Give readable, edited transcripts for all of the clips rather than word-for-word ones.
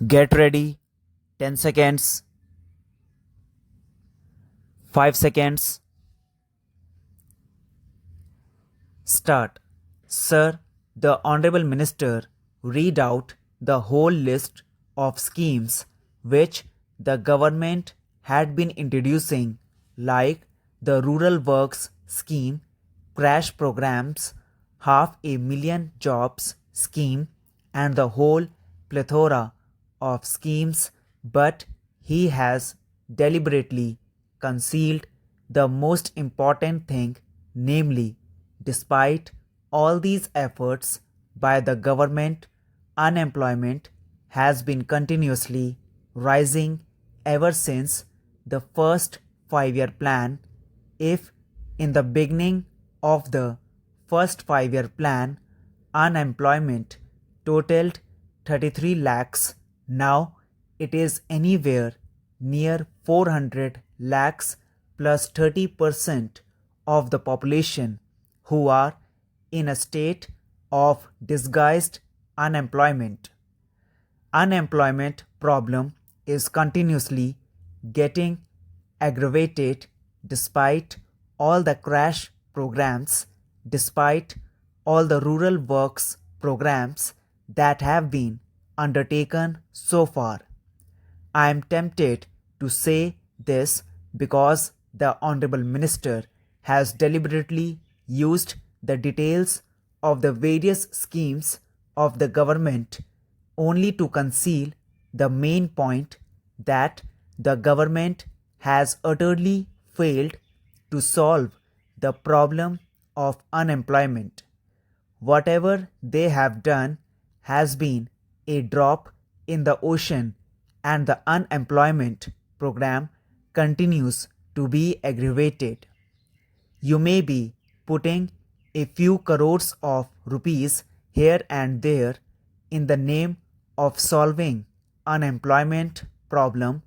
Get ready. 10 seconds. 5 seconds. Start. Sir, the Honorable Minister read out the whole list of schemes which the government had been introducing, like the Rural Works Scheme, crash programs, 500,000 jobs scheme, and the whole plethora of schemes, but he has deliberately concealed the most important thing, namely, despite all these efforts by the government, unemployment has been continuously rising ever since the first 5 year plan. If in the beginning of the first 5 year plan, unemployment totaled 33 lakhs, now it is anywhere near 400 lakhs plus 30% of the population who are in a state of disguised unemployment. Unemployment problem is continuously getting aggravated despite all the crash programs, despite all the rural works programs that have been undertaken so far. I am tempted to say this because the Honorable Minister has deliberately used the details of the various schemes of the government only to conceal the main point that the government has utterly failed to solve the problem of unemployment. Whatever they have done has been a drop in the ocean, and the unemployment program continues to be aggravated. You may be putting a few crores of rupees here and there in the name of solving unemployment problem,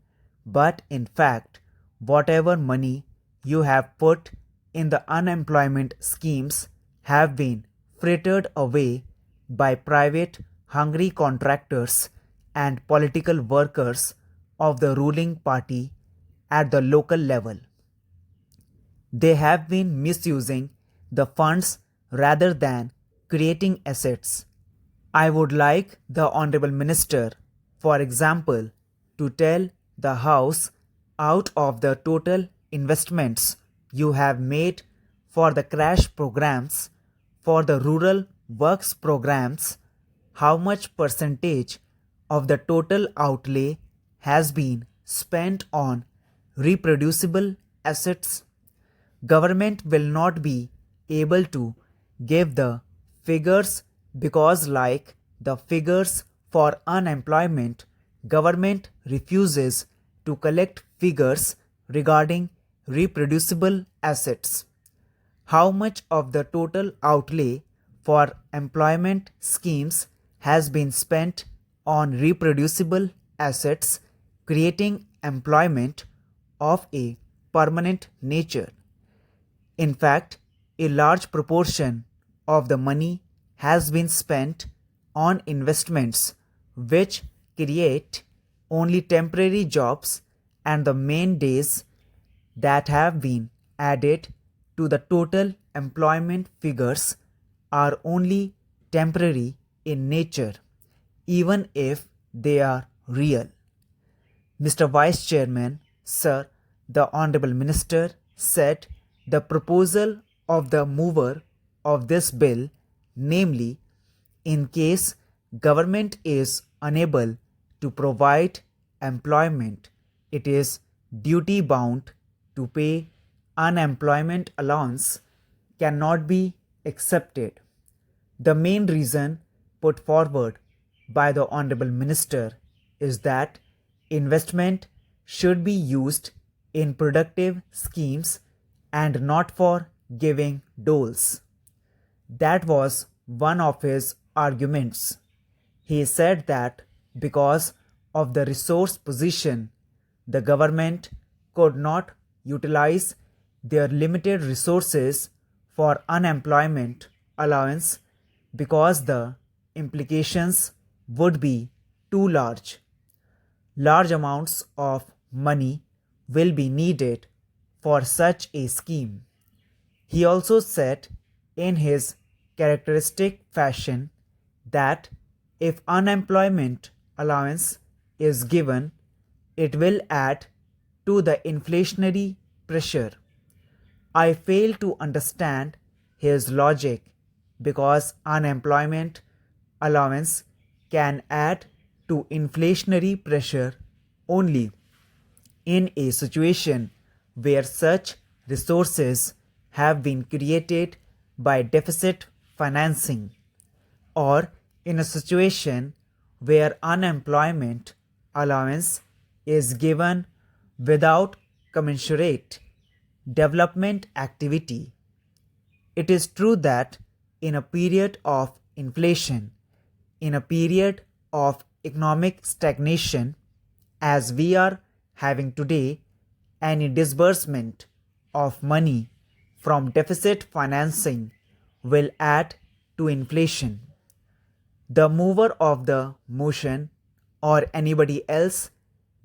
but in fact whatever money you have put in the unemployment schemes have been frittered away by private hungry contractors and political workers of the ruling party at the local level. They have been misusing the funds rather than creating assets. I would like the Honorable Minister, for example, to tell the House, out of the total investments you have made for the crash programs, for the rural works programs, how much percentage of the total outlay has been spent on reproducible assets. Government will not be able to give the figures because, like the figures for unemployment, government refuses to collect figures regarding reproducible assets. How much of the total outlay for employment schemes has been spent on reproducible assets, creating employment of a permanent nature? In fact, a large proportion of the money has been spent on investments which create only temporary jobs, and the main days that have been added to the total employment figures are only temporary in nature, even if they are real. Mr. Vice Chairman, Sir, the Honorable Minister said the proposal of the mover of this bill, namely, in case government is unable to provide employment, it is duty bound to pay unemployment allowance, cannot be accepted. The main reason put forward by the Honorable Minister is that investment should be used in productive schemes and not for giving doles. That was one of his arguments. He said that because of the resource position, the government could not utilize their limited resources for unemployment allowance because the implications would be too large. large amounts of money will be needed for such a scheme. He also said in his characteristic fashion that if unemployment allowance is given, it will add to the inflationary pressure. I fail to understand his logic because unemployment allowance can add to inflationary pressure only in a situation where such resources have been created by deficit financing, or in a situation where unemployment allowance is given without commensurate development activity. It is true that in a period of inflation, in a period of economic stagnation, as we are having today, any disbursement of money from deficit financing will add to inflation. The mover of the motion or anybody else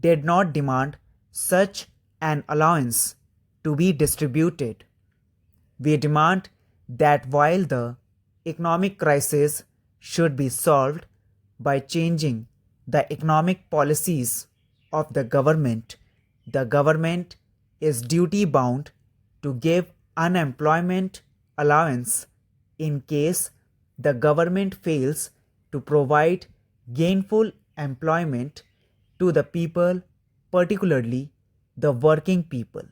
did not demand such an allowance to be distributed. We demand that while the economic crisis should be solved by changing the economic policies of the government is duty bound to give unemployment allowance in case the government fails to provide gainful employment to the people, particularly the working people.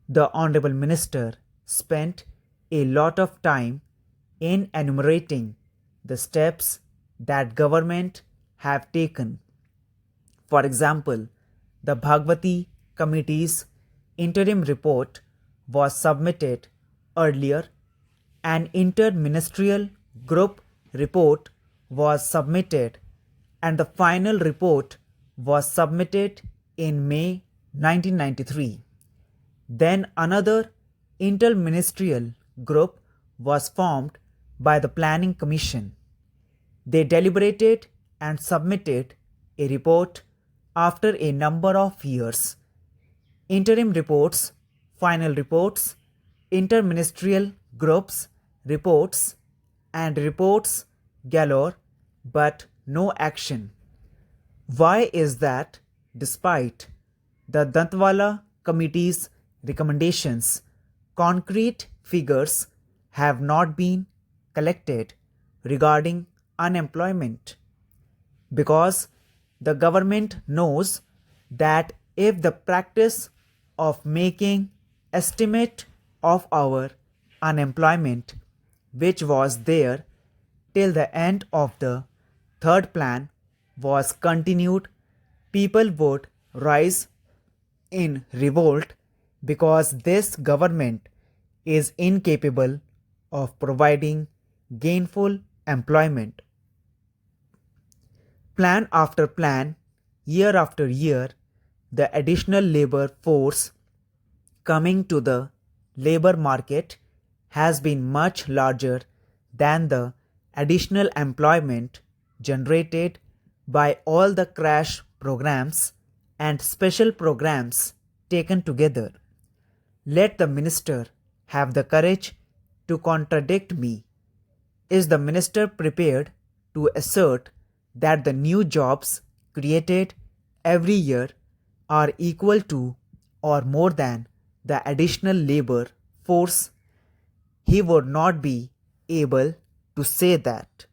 The Honorable Minister spent a lot of time in enumerating the steps that government have taken. For example, the Bhagwati Committee's interim report was submitted earlier, an interministerial group report was submitted, and the final report was submitted in May 1993. Then another interministerial group was formed by the Planning Commission. They deliberated and submitted a report after a number of years. Interim reports, final reports, interministerial groups, reports, and reports galore, but no action. Why is that despite the Dantwala Committee's recommendations, concrete figures have not been collected regarding unemployment? Because the government knows that if the practice of making estimate of our unemployment, which was there till the end of the third plan, was continued, people would rise in revolt because this government is incapable of providing gainful employment. Plan after plan, year after year, the additional labor force coming to the labor market has been much larger than the additional employment generated by all the crash programs and special programs taken together. Let the minister have the courage to contradict me. Is the minister prepared to assert that the new jobs created every year are equal to or more than the additional labor force? He would not be able to say that.